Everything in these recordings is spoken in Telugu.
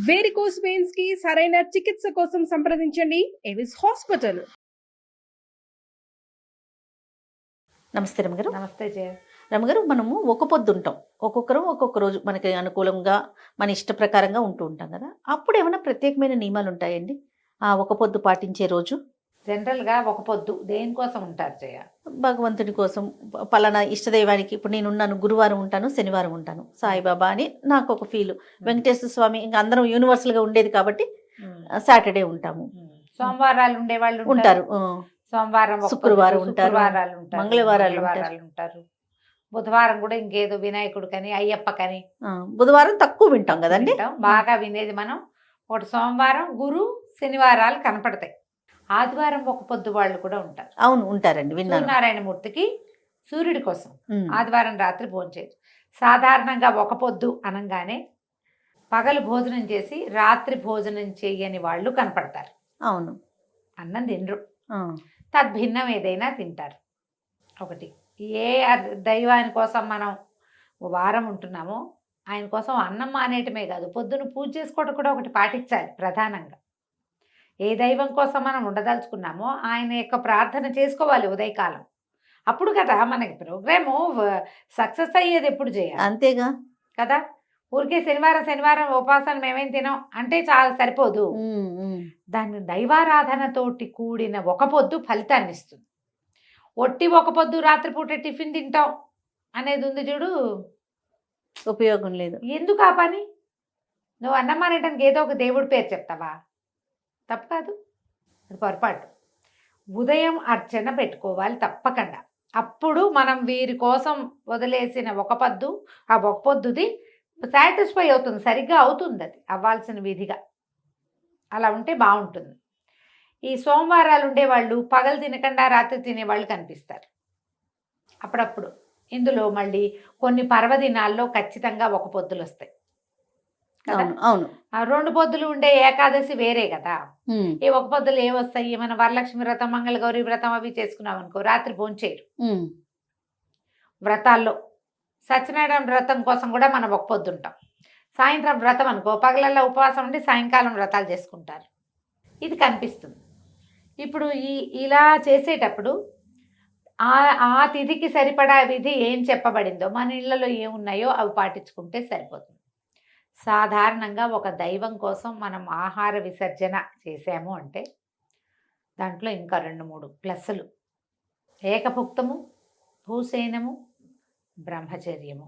వేరికోస్ వెయిన్స్ కి సరైన చికిత్స కోసం సంప్రదించండి ఎవిస్ హాస్పిటల్. నమస్తే రమగారు. నమస్తే జయ. రమగారు, మనము ఒక పొద్దు ఉంటాం, ఒక్కొక్కరు ఒక్కొక్క రోజు మనకి అనుకూలంగా మన ఇష్ట ప్రకారంగా ఉంటూ ఉంటాం కదా. అప్పుడు ఏమైనా ప్రత్యేకమైన నియమాలు ఉంటాయండి ఆ ఒక పొద్దు పాటించే రోజు? జనరల్గా ఒక పొద్దు దేనికోసం ఉంటారు జయ? భగవంతుడి కోసం, పలానా ఇష్టదైవానికి. ఇప్పుడు నేనున్నాను, గురువారం ఉంటాను, శనివారం ఉంటాను, సాయిబాబా అని నాకు ఒక ఫీల్. వెంకటేశ్వర స్వామి ఇంకా అందరం యూనివర్సల్గా ఉండేది కాబట్టి సాటర్డే ఉంటాము. సోమవారాలు ఉండే వాళ్ళు ఉంటారు, సోమవారం, శుక్రవారం ఉంటారు, మంగళవారాలు ఉంటారు, బుధవారం కూడా ఇంకేదో వినాయకుడు కని అయ్యప్ప కని. బుధవారం తక్కువ వింటాం కదండి, బాగా వినేది మనం ఒకటి సోమవారం, గురు, శనివారాలు కనపడతాయి. ఆదివారం ఒక పొద్దు వాళ్ళు కూడా ఉంటారు. అవును, ఉంటారండి, విన్నాను. నారాయణమూర్తికి సూర్యుడి కోసం ఆదివారం రాత్రి భోంచేయరు. సాధారణంగా ఒక పొద్దు అనగానే పగలు భోజనం చేసి రాత్రి భోజనం చేయని వాళ్ళు కనపడతారు. అవును, అన్నం తినరు, తద్భిన్నం ఏదైనా తింటారు. ఒకటి, ఏ దైవాని కోసం మనం వారం ఉంటున్నామో ఆయన కోసం అన్నం మానేయటమే కాదు, పొద్దున పూజ చేసుకోవడం కూడా ఒకటి పాటించాలి. ప్రధానంగా ఏ దైవం కోసం మనం ఉండదలుచుకున్నామో ఆయన యొక్క ప్రార్థన చేసుకోవాలి ఉదయకాలం. అప్పుడు కదా మనకి ప్రోగ్రాము సక్సెస్ అయ్యేది. ఎప్పుడు చేయాలి? అంతేగా కదా. ఊరికే శనివారం ఉపవాసాన్ని మేమేం తినాం అంటే చాలా సరిపోదు. దాన్ని దైవారాధనతోటి కూడిన ఒక పొద్దు ఫలితాన్ని ఇస్తుంది. ఒట్టి ఒక పొద్దు రాత్రిపూట టిఫిన్ తింటాం అనేది ఉంది చూడు, ఉపయోగం లేదు. ఎందుకు ఆ పని? నువ్వు అన్నం మానేయడానికి ఏదో ఒక దేవుడి పేరు చెప్తావా? తప్పు కాదు, అది పొరపాటు. ఉదయం అర్చన పెట్టుకోవాలి తప్పకుండా. అప్పుడు మనం వీరి కోసం వదిలేసిన ఒక పొద్దు, ఆ ఒక పొద్దుది సాటిస్ఫై అవుతుంది, సరిగ్గా అవుతుంది, అది అవ్వాల్సిన విధిగా. అలా ఉంటే బాగుంటుంది. ఈ సోమవారాలు ఉండేవాళ్ళు పగలు తినకుండా రాత్రి తినేవాళ్ళు కనిపిస్తారు అప్పుడప్పుడు. ఇందులో మళ్ళీ కొన్ని పర్వదినాల్లో ఖచ్చితంగా ఒక పొద్దులు వస్తాయి కదా. అవును, ఆ 2 పొద్దులు ఉండే ఏకాదశి వేరే కదా. ఈ ఒక పొద్దులు ఏమొస్తాయి? మన వరలక్ష్మి వ్రతం, మంగళగౌరి వ్రతం అవి చేసుకున్నాం అనుకో, రాత్రి భోంచేయరు. వ్రతాల్లో సత్యనారాయణ వ్రతం కోసం కూడా మనం ఒక పొద్దు ఉంటాం. సాయంత్రం వ్రతం అనుకో, పగలల్లో ఉపవాసం ఉండి సాయంకాలం వ్రతాలు చేసుకుంటారు. ఇది కనిపిస్తుంది. ఇప్పుడు ఇలా చేసేటప్పుడు ఆ తిథికి సరిపడా విధి ఏం చెప్పబడిందో, మన ఇళ్లలో ఏమున్నాయో అవి పాటించుకుంటే సరిపోతుంది. సాధారణంగా ఒక దైవం కోసం మనం ఆహార విసర్జన చేసాము అంటే దాంట్లో ఇంకా 2-3 ప్లస్సులు. ఏకభుక్తము, భూసేనము, బ్రహ్మచర్యము,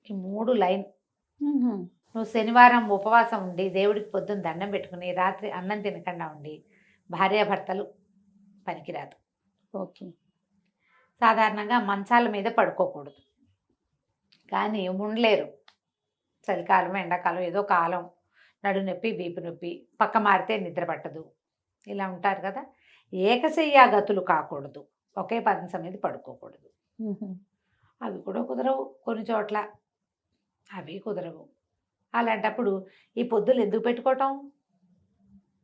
ఈ 3 లైన్. నువ్వు శనివారం ఉపవాసం ఉండి దేవుడికి పొద్దున్న దండం పెట్టుకుని రాత్రి అన్నం తినకుండా ఉండి భార్యాభర్తలు పనికిరాదు. ఓకే. సాధారణంగా మంచాల మీద పడుకోకూడదు, కానీ ఉండలేరు. చలికాలం, ఎండాకాలం, ఏదో కాలం, నడు నొప్పి, వీపు నొప్పి, పక్క మారితే నిద్ర పట్టదు, ఇలా ఉంటారు కదా. ఏకశయ్యా గతులు కాకూడదు, ఒకే పదం మీద పడుకోకూడదు. అవి కూడా కుదరవు కొన్ని చోట్ల, అవి కుదరవు. అలాంటప్పుడు ఈ పొద్దులు ఎందుకు పెట్టుకోవటం?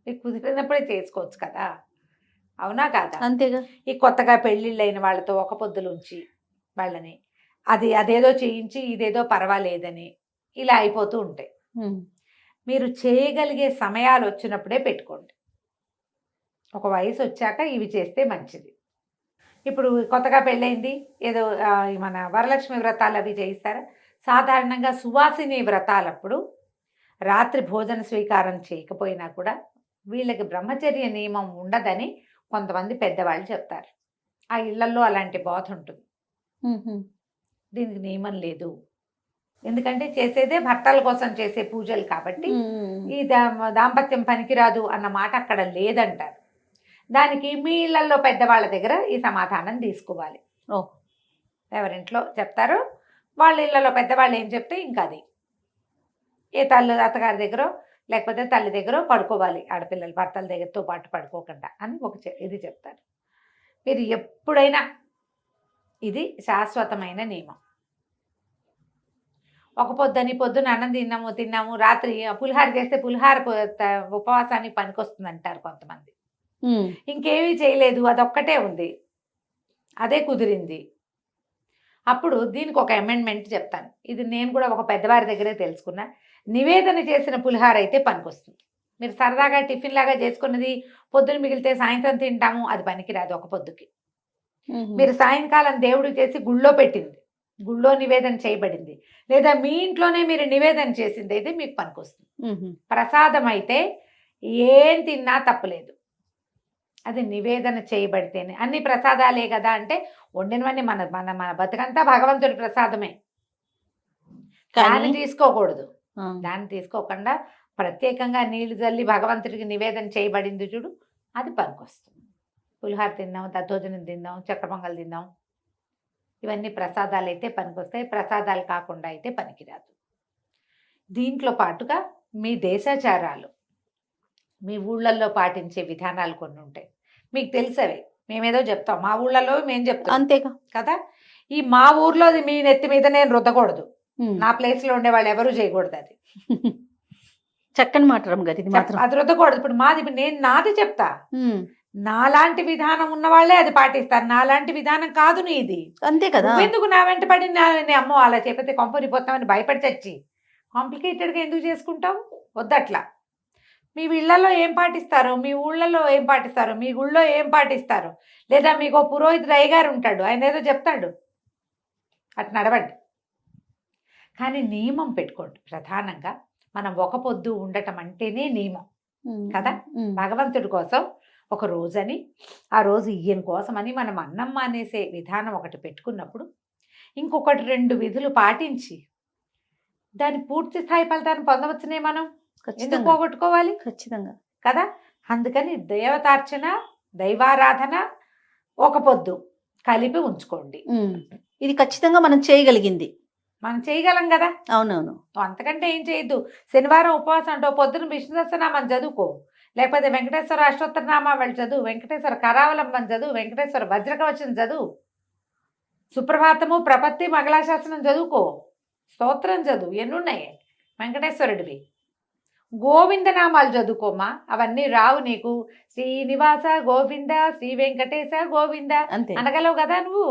మీకు కుదిరినప్పుడే చేసుకోవచ్చు కదా, అవునా కాదా? అంతేగా. ఈ కొత్తగా పెళ్ళిళ్ళైన వాళ్ళతో ఒక పొద్దులు ఉంచి వాళ్ళని అదేదో చేయించి ఇదేదో పర్వాలేదని ఇలా అయిపోతూ ఉంటాయి. మీరు చేయగలిగే సమయాలు వచ్చినప్పుడే పెట్టుకోండి. ఒక వయసు వచ్చాక ఇవి చేస్తే మంచిది. ఇప్పుడు కొత్తగా పెళ్ళైంది, ఏదో మన వరలక్ష్మి వ్రతాలు అవి చేయిస్తారా? సాధారణంగా సువాసిని వ్రతాలప్పుడు రాత్రి భోజన స్వీకారం చేయకపోయినా కూడా వీళ్ళకి బ్రహ్మచర్య నియమం ఉండదని కొంతమంది పెద్దవాళ్ళు చెప్తారు. ఆ ఇళ్లలో అలాంటి బోధ ఉంటుంది. దీనికి నియమం లేదు, ఎందుకంటే చేసేదే భర్తల కోసం చేసే పూజలు కాబట్టి ఈ దాంపత్యం పనికిరాదు అన్న మాట అక్కడ లేదంటారు. దానికి మీ ఇళ్లలో పెద్దవాళ్ళ దగ్గర ఈ సమాధానం తీసుకోవాలి. ఎవరింట్లో చెప్తారో వాళ్ళ ఇళ్లలో పెద్దవాళ్ళు ఏం చెప్తే ఇంకా అది ఏ అత్తగారి దగ్గర లేకపోతే తల్లి దగ్గర పడుకోవాలి, ఆడపిల్లలు భర్తల దగ్గరతో పాటు పడుకోకుండా అని ఇది చెప్తారు. మీరు ఎప్పుడైనా ఇది శాశ్వతమైన నియమం. ఒక పొద్దున అన్నం తిన్నాము, రాత్రి పులిహార చేస్తే పులిహార ఉపవాసానికి పనికొస్తుంది అంటారు కొంతమంది. ఇంకేమీ చేయలేదు, అదొక్కటే ఉంది, అదే కుదిరింది. అప్పుడు దీనికి ఒక అమెండ్మెంట్ చెప్తాను. ఇది నేను కూడా ఒక పెద్దవారి దగ్గరే తెలుసుకున్నా. నివేదన చేసిన పులిహార అయితే పనికొస్తుంది. మీరు సరదాగా టిఫిన్ లాగా చేసుకున్నది పొద్దున మిగిలితే సాయంత్రం తింటాము, అది పనికిరాదు ఒక పొద్దుకి. మీరు సాయంకాలం దేవుడికి చేసి గుళ్ళో పెట్టింది, గుళ్ళో నివేదన చేయబడింది, లేదా మీ ఇంట్లోనే మీరు నివేదన చేసింది అయితే మీకు పనికొస్తుంది. ప్రసాదం అయితే ఏం తిన్నా తప్పలేదు, అది నివేదన చేయబడితేనే. అన్ని ప్రసాదాలే కదా అంటే వండినవన్నీ మన మన మన బతుకంతా భగవంతుడి ప్రసాదమే, దాన్ని తీసుకోకూడదు. దాన్ని తీసుకోకుండా ప్రత్యేకంగా నీళ్లు జల్లి భగవంతుడికి నివేదన చేయబడింది చూడు, అది పనికొస్తుంది. పులిహార తిందాం, దద్దోజనం తిందాం, చక్కెర పొంగల్ తిందాం, ఇవన్నీ ప్రసాదాలు అయితే పనికొస్తాయి. ప్రసాదాలు కాకుండా అయితే పనికిరాదు. దీంట్లో పాటుగా మీ దేశాచారాలు, మీ ఊళ్ళల్లో పాటించే విధానాలు కొన్ని ఉంటాయి, మీకు తెలిసవి. మేమేదో చెప్తాం, మా ఊళ్ళలో మేము చెప్తాం అంతేగా కదా. ఈ మా ఊర్లో మీ నెత్తి మీద నేను రుద్దకూడదు, నా ప్లేస్లో ఉండే వాళ్ళు ఎవరు చేయకూడదు. అది చక్కని మాట రమ్మగారు, ఇది మాత్రం అది రుద్దకూడదు. ఇప్పుడు నేను నాది చెప్తా, నాలాంటి విధానం ఉన్న వాళ్ళే అది పాటిస్తారు, నాలాంటి విధానం కాదు నీది. అంతే కదా. ఎందుకు నా వెంట పడి అమ్మో అలా చెప్పితే కొంపరిపోతామని భయపడి చచ్చి కాంప్లికేటెడ్గా ఎందుకు చేసుకుంటావు? వద్దట్లా. మీ ఇళ్లలో ఏం పాటిస్తారు, మీ ఊళ్ళలో ఏం పాటిస్తారు, మీ గుళ్ళో ఏం పాటిస్తారు, లేదా మీకు పురోహితుడు అయ్యగారు ఉంటాడు, ఆయన ఏదో చెప్తాడు, అటు నడవండి. కానీ నియమం పెట్టుకోండి. ప్రధానంగా మనం ఒక పొద్దు ఉండటం అంటేనే నియమం కదా. భగవంతుడి కోసం ఒక రోజని, ఆ రోజు ఈయన కోసమని మనం అన్నం మానేసే విధానం ఒకటి పెట్టుకున్నప్పుడు, ఇంకొకటి 2 విధులు పాటించి దాని పూర్తి స్థాయి ఫలితాన్ని పొందవచ్చునే. మనం ఎందుకు పోగొట్టుకోవాలి? ఖచ్చితంగా కదా. అందుకని దేవతార్చన, దైవారాధన, ఒక పొద్దు కలిపి ఉంచుకోండి. ఇది ఖచ్చితంగా మనం చేయగలిగింది, మనం చేయగలం కదా. అవునవును. అంతకంటే ఏం చేయొద్దు. శనివారం ఉపవాసం అంటే పొద్దున విష్ణు సహస్రనామం చదువుకో, లేకపోతే వెంకటేశ్వర అష్టోత్తరనామా వాళ్ళు చదువు, వెంకటేశ్వర కరావలంబం చదువు, వెంకటేశ్వర వజ్రకవచం చదువు, సుప్రభాతము, ప్రపత్తి, మంగళాశాసనం చదువుకో, స్తోత్రం చదువు, ఎన్నున్నాయి వెంకటేశ్వరుడివి. గోవిందనామాలు చదువుకోమా, అవన్నీ రావు నీకు. శ్రీనివాస గోవింద, శ్రీ వెంకటేశ గోవింద అనగలవు కదా నువ్వు,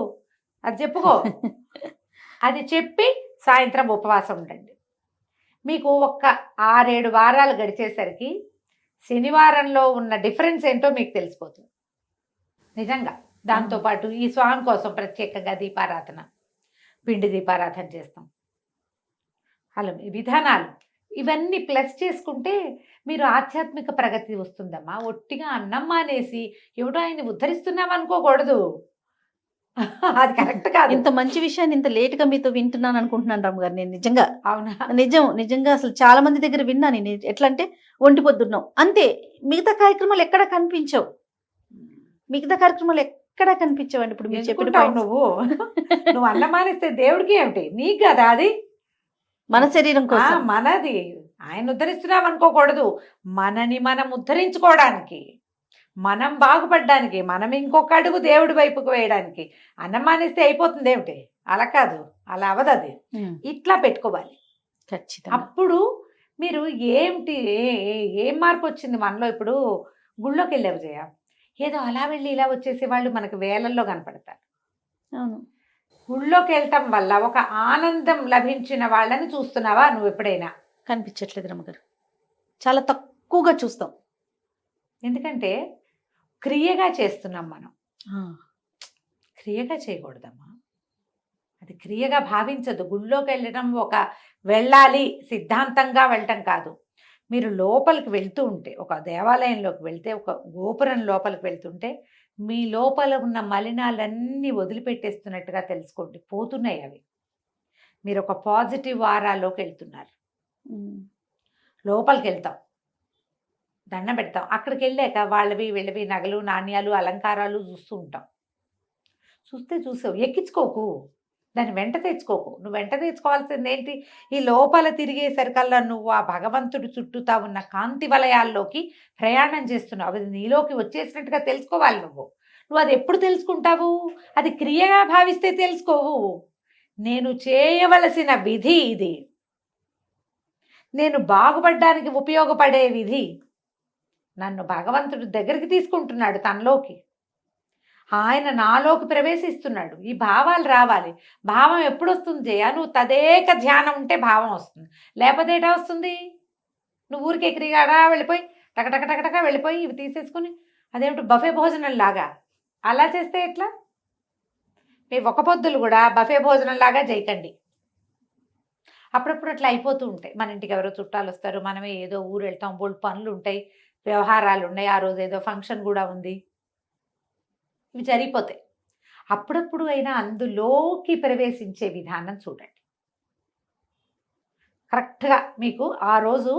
అది చెప్పుకో. అది చెప్పి సాయంత్రం ఉపవాసం ఉండండి. మీకు ఒక్క 6-7 వారాలు గడిచేసరికి శనివారంలో ఉన్న డిఫరెన్స్ ఏంటో మీకు తెలిసిపోతుంది నిజంగా. దాంతోపాటు ఈ స్వామి కోసం ప్రత్యేకంగా దీపారాధన, పిండి దీపారాధన చేస్తాం. అలా విధానాలు ఇవన్నీ ప్లస్ చేసుకుంటే మీరు ఆధ్యాత్మిక ప్రగతి వస్తుందమ్మా. ఒట్టిగా అన్నం మానేసి ఎవడో ఆయన్ని ఉద్ధరిస్తున్నాం అనుకోకూడదు, అది కరెక్ట్ కాదు. ఇంత మంచి విషయాన్ని ఇంత లేట్ గా మీతో వింటున్నాను అనుకుంటున్నాను రామ్ గారు నేను. నిజంగా అవునా? నిజంగా అసలు చాలా మంది దగ్గర విన్నాను నేను. ఎట్లా అంటే ఒంటి పొద్దున్నాం అంతే, మిగతా కార్యక్రమాలు ఎక్కడ కనిపించవు, మిగతా కార్యక్రమాలు ఎక్కడ కనిపించవండి. ఇప్పుడు మీరు చెప్పిన నువ్వు అన్నం మానేస్తే దేవుడికి ఏమిటి, నీకు కదా అది, మన శరీరం కోసం, మనది. ఆయన ఉద్ధరిస్తున్నాం అనుకోకూడదు, మనని మనం ఉద్ధరించుకోవడానికి, మనం బాగుపడడానికి, మనం ఇంకొక అడుగు దేవుడి వైపుకు వేయడానికి అన్నం మానేస్తే అయిపోతుంది ఏమిటి? అలా కాదు, అలా అవదు. అది ఇట్లా పెట్టుకోవాలి ఖచ్చితంగా. అప్పుడు మీరు ఏమిటి ఏం మార్పు వచ్చింది మనలో? ఇప్పుడు గుళ్ళోకి వెళ్ళావు జయ, ఏదో అలా వెళ్ళి ఇలా వచ్చేసే వాళ్ళు మనకు వేలల్లో కనపడతారు. అవును, గుళ్ళోకి వెళ్ళటం వల్ల ఒక ఆనందం లభించిన వాళ్ళని చూస్తున్నావా నువ్వు ఎప్పుడైనా? కనిపించట్లేదు రమ్మగారు, చాలా తక్కువగా చూస్తాం. ఎందుకంటే క్రియగా చేస్తున్నాం మనం, క్రియగా చేయకూడదమ్మా. అది క్రియగా భావించదు. గుళ్ళోకి వెళ్ళడం ఒక వెళ్ళాలి సిద్ధాంతంగా వెళ్ళటం కాదు. మీరు లోపలికి వెళ్తూ ఉంటే, ఒక దేవాలయంలోకి వెళ్తే, ఒక గోపురం లోపలికి వెళ్తుంటే మీ లోపల ఉన్న మలినాలన్నీ వదిలిపెట్టేస్తున్నట్టుగా తెలుసుకోండి, పోతున్నాయి అవి. మీరు ఒక పాజిటివ్ వారాలోకి వెళ్తున్నారు. లోపలికి వెళ్తాం, దండం పెడతాం, అక్కడికి వెళ్ళాక వాళ్ళవి వీళ్ళవి నగలు, నాణ్యాలు, అలంకారాలు చూస్తూ ఉంటాం. చూసావు, ఎక్కించుకోకు, దాన్ని వెంట తెచ్చుకోకు. నువ్వు వెంట తెచ్చుకోవాల్సింది ఏంటి? ఈ లోపల తిరిగేసరికల్లా నువ్వు ఆ భగవంతుడి చుట్టూతా ఉన్న కాంతి వలయాల్లోకి ప్రయాణం చేస్తున్నావు. అది నీలోకి వచ్చేసినట్టుగా తెలుసుకోవాలి. నువ్వు అది ఎప్పుడు తెలుసుకుంటావు? అది క్రియగా భావిస్తే తెలుసుకోవు. నేను చేయవలసిన విధి ఇది, నేను బాగుపడడానికి ఉపయోగపడే విధి, నన్ను భగవంతుడి దగ్గరికి తీసుకుంటున్నాడు తనలోకి. ఆయన నాలోకి ప్రవేశిస్తున్నాడు. ఈ భావాలు రావాలి. భావం ఎప్పుడు వస్తుంది జయ? నువ్వు తదేక ధ్యానం ఉంటే భావం వస్తుంది. లేకపోతే ఏటా వస్తుంది? నువ్వు ఊరికి ఎగిరిగాడా వెళ్ళిపోయి టకటక వెళ్ళిపోయి ఇవి తీసేసుకుని అదేమిటి బఫే భోజనం లాగా అలా చేస్తే ఎట్లా? మీ ఒక పొద్దులు కూడా బఫే భోజనం లాగా చేయకండి. అప్పుడప్పుడు అట్లా అయిపోతూ ఉంటాయి. మన ఇంటికి ఎవరో చుట్టాలు వస్తారు, మనమే ఏదో ఊరు వెళ్తాం, బోల్డ్ పనులు ఉంటాయి, వ్యవహారాలు ఉన్నాయి, ఆ రోజు ఏదో ఫంక్షన్ కూడా ఉంది, ఇవి జరిగిపోతాయి. అప్పుడప్పుడు అయినా అందులోకి ప్రవేశించే విధానం చూడండి. కరెక్ట్గా మీకు ఆ రోజు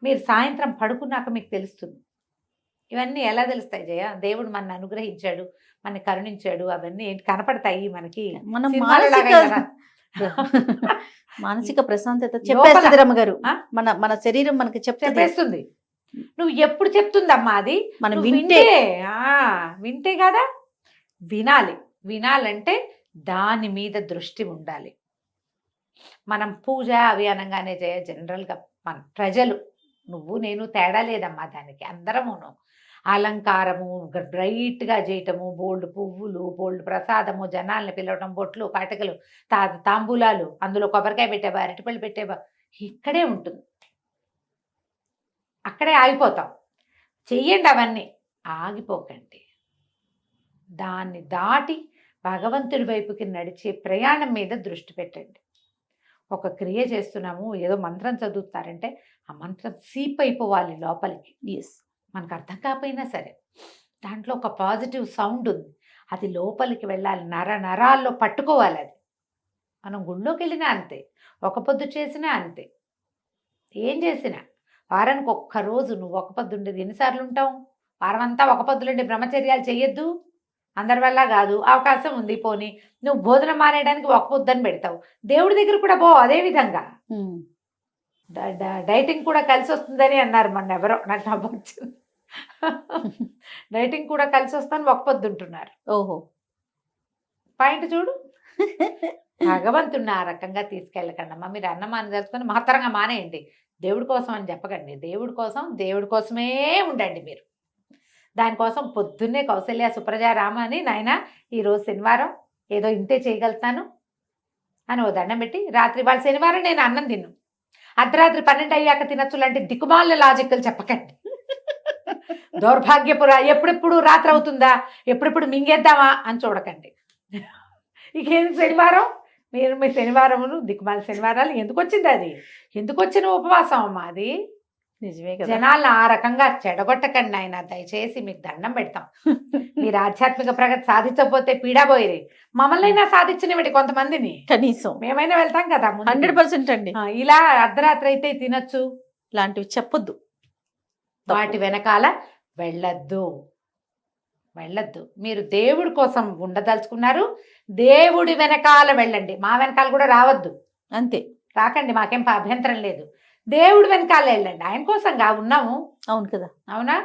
మీరు సాయంత్రం పడుకున్నాక మీకు తెలుస్తుంది. ఇవన్నీ ఎలా తెలుస్తాయి జయ? దేవుడు మన అనుగ్రహించాడు, మన కరుణించాడు, అవన్నీ ఏంటి కనపడతాయి మనకి. మనం సినిమాలలాగా ఇలా మానసిక ప్రశాంతత చెప్పేస్తుంది రమ్మగారు. మన శరీరం మనకి చెప్పేస్తుంది. నువ్వు ఎప్పుడు చెప్తుందమ్మా అది? మనం నువ్వు వింటే కదా. వినాలంటే దాని మీద దృష్టి ఉండాలి. మనం పూజ అవి అనగానే జనరల్గా మన ప్రజలు, నువ్వు నేను తేడా లేదమ్మా దానికి, అందరమును అలంకారము బ్రైట్గా చేయటము, బోల్డ్ పువ్వులు, బోల్డ్ ప్రసాదము, జనాల్ని పిలవటం, బొట్లు, కాటకలు, తాంబూలాలు, అందులో కొబ్బరికాయ పెట్టేవా, అరటిపళ్ళు పెట్టేవా, ఇక్కడే ఉంటుంది. అక్కడే ఆగిపోతాం. చెయ్యండి అవన్నీ, ఆగిపోకండి. దాన్ని దాటి భగవంతుడి వైపుకి నడిచే ప్రయాణం మీద దృష్టి పెట్టండి. ఒక క్రియ చేస్తున్నాము, ఏదో మంత్రం చదువుతారంటే ఆ మంత్రం సీప్ అయిపోవాలి లోపలికి. మనకు అర్థం కాకపోయినా సరే దాంట్లో ఒక పాజిటివ్ సౌండ్ ఉంది, అది లోపలికి వెళ్ళాలి, నరాల్లో పట్టుకోవాలి. అది మనం గుళ్ళోకి వెళ్ళినా అంతే, ఒక పొద్దు చేసినా అంతే, ఏం చేసినా వారానికి ఒక్కరోజు నువ్వు ఒక పొద్దు ఉండేది ఎన్నిసార్లు ఉంటావు? వారం అంతా ఒక పొద్దులుండి బ్రహ్మచర్యాలు చెయ్యొద్దు, అందరి వల్ల కాదు, అవకాశం ఉంది. పోనీ నువ్వు భోజనం మానేయడానికి ఒక పొద్దుని పెడతావు, దేవుడి దగ్గర కూడా పో. అదే విధంగా డైటింగ్ కూడా కలిసి వస్తుందని అన్నారు మొన్న ఎవరో, నాకు నవ్వచ్చు. డైటింగ్ కూడా కలిసి వస్తాను ఒక పొద్దు ఉంటున్నారు. ఓహో, పాయింట్ చూడు. భగవంతుడిని ఆ రకంగా తీసుకెళ్ళకండి అమ్మా. మీరు అన్నం మానేదలుచుకొని మహత్తరంగా మానేయండి, దేవుడి కోసం అని చెప్పకండి. దేవుడి కోసమే ఉండండి మీరు. దానికోసం పొద్దున్నే కౌసల్య సుప్రజ రామ అని, నాయన ఈరోజు శనివారం ఏదో ఇంతే చేయగలుగుతాను అని ఓ దండం పెట్టి, రాత్రి వాళ్ళ శనివారం నేను అన్నం తిన్ను, అర్ధరాత్రి 12 అయ్యాక తినచ్చు లాంటి దిక్కుమాల లాజికల్ చెప్పకండి. దౌర్భాగ్యపుర ఎప్పుడెప్పుడు రాత్రి అవుతుందా, ఎప్పుడెప్పుడు మింగేద్దామా అని చూడకండి. ఇకేం శనివారం, మీరు మీ శనివారమును దిక్కుమాల శనివారాలు ఎందుకు వచ్చింది? అది ఎందుకు వచ్చిన ఉపవాసం అమ్మా అది? నిజమే కదా. జనాలను ఆ రకంగా చెడగొట్టకండి ఆయన, దయచేసి మీకు దండం పెడతాం. మీరు ఆధ్యాత్మిక ప్రగతి సాధించకపోతే పీడాపోయి మమ్మల్ని అయినా సాధించినవి కొంతమందిని, కనీసం మేమైనా వెళ్తాం కదా. 100% అండి. ఇలా అర్ధరాత్రి అయితే తినచ్చు లాంటివి చెప్పొద్దు, వాటి వెనకాల వెళ్ళొద్దు. మీరు దేవుడి కోసం ఉండదలుచుకున్నారు, దేవుడి వెనకాల వెళ్ళండి. మా వెనకాల కూడా రావద్దు, అంతే. రాకండి, మాకేం అభ్యంతరం లేదు. దేవుడి వెనకాల వెళ్ళండి, ఆయన కోసంగా ఉన్నాము. అవును కదా, అవునా?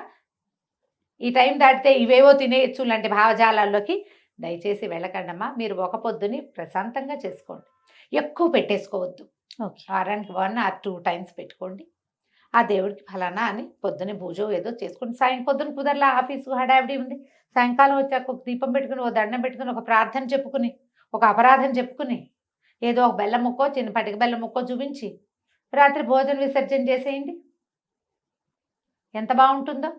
ఈ టైం దాటితే ఇవేవో తినేయచ్చు లాంటి భావజాలాల్లోకి దయచేసి వెళ్ళకండి అమ్మా. మీరు ఒక పొద్దుని ప్రశాంతంగా చేసుకోండి, ఎక్కువ పెట్టేసుకోవద్దు. వారానికి 1 or 2 times పెట్టుకోండి. ఆ దేవుడికి ఫలానా అని పొద్దున్నే పూజ ఏదో చేసుకోండి. పొద్దున కుదరలా, ఆఫీసు హడావిడి ఉంది, సాయంకాలం వచ్చాక ఒక దీపం పెట్టుకుని, ఒక దండం పెట్టుకుని, ఒక ప్రార్థన చెప్పుకుని, ఒక అపరాధం చెప్పుకుని, ఏదో ఒక బెల్లం ముక్కో, చిన్నపాటికి బెల్లం ముక్కో చూపించి రాత్రి భోజన విసర్జన చేసేయండి. ఎంత బాగుంటుందో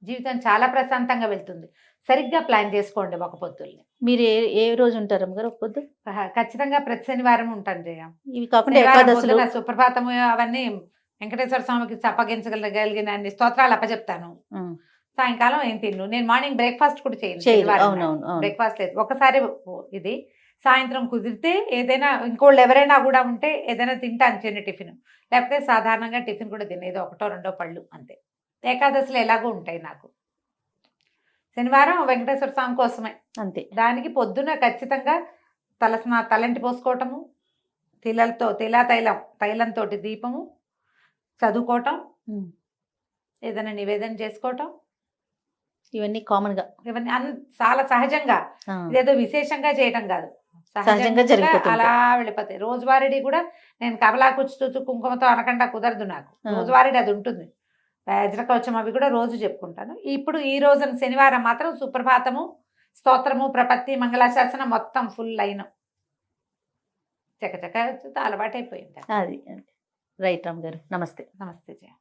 జీవితం, చాలా ప్రశాంతంగా వెళ్తుంది. సరిగ్గా ప్లాన్ చేసుకోండి ఒక పొద్దుల్ని. మీరు ఏ రోజు ఉంటారు అమ్మగారు ఒక పొద్దు? ఖచ్చితంగా ప్రతి శనివారం ఉంటాను జయ. ఇవి కాకుండా ఏకాదశులు, సుప్రభాతము అవన్నీ వెంకటేశ్వర స్వామికి అప్పగించగలిగిన అన్ని స్తోత్రాలు అప్పచెప్తాను. సాయంకాలం ఏం తిన్ను, నేను మార్నింగ్ బ్రేక్ఫాస్ట్ కూడా చేయను. బ్రేక్ఫాస్ట్ లేదు, ఒకసారి ఇది. సాయంత్రం కుదిరితే ఏదైనా, ఇంకోళ్ళు ఎవరైనా కూడా ఉంటే ఏదైనా తింటాను, చిన్న టిఫిన్. లేకపోతే సాధారణంగా టిఫిన్ కూడా తినేది 1-2 పళ్ళు అంతే. ఏకాదశులు ఎలాగో ఉంటాయి నాకు. శనివారం వెంకటేశ్వర స్వామి కోసమే అంతే. దానికి పొద్దున ఖచ్చితంగా తలంటి పోసుకోవటము, తైలంతో దీపము, చదువుకోవటం, ఏదైనా నివేదన చేసుకోవటం, ఇవన్నీ కామన్ గా, ఇవన్నీ చాలా సహజంగా, ఇదేదో విశేషంగా చేయటం కాదు, సహజంగా జరిగిపోతుంది, అలా వెళ్ళిపోతాయి. రోజువారీ కూడా నేను కమలా కూర్చుతూ కుంకుమతో అనకుండా కుదరదు నాకు. రోజువారీ అది ఉంటుంది. వజ్రకవచం అవి కూడా రోజు చెప్పుకుంటాను. ఇప్పుడు ఈ రోజున శనివారం మాత్రం సుప్రభాతము, స్తోత్రము ప్రపత్తి మంగళాశాసనం మొత్తం ఫుల్ లైన్ చకచక అలవాటైపోయింది. అది రైట్ రామ్ గారు, నమస్తే. నమస్తే జయ.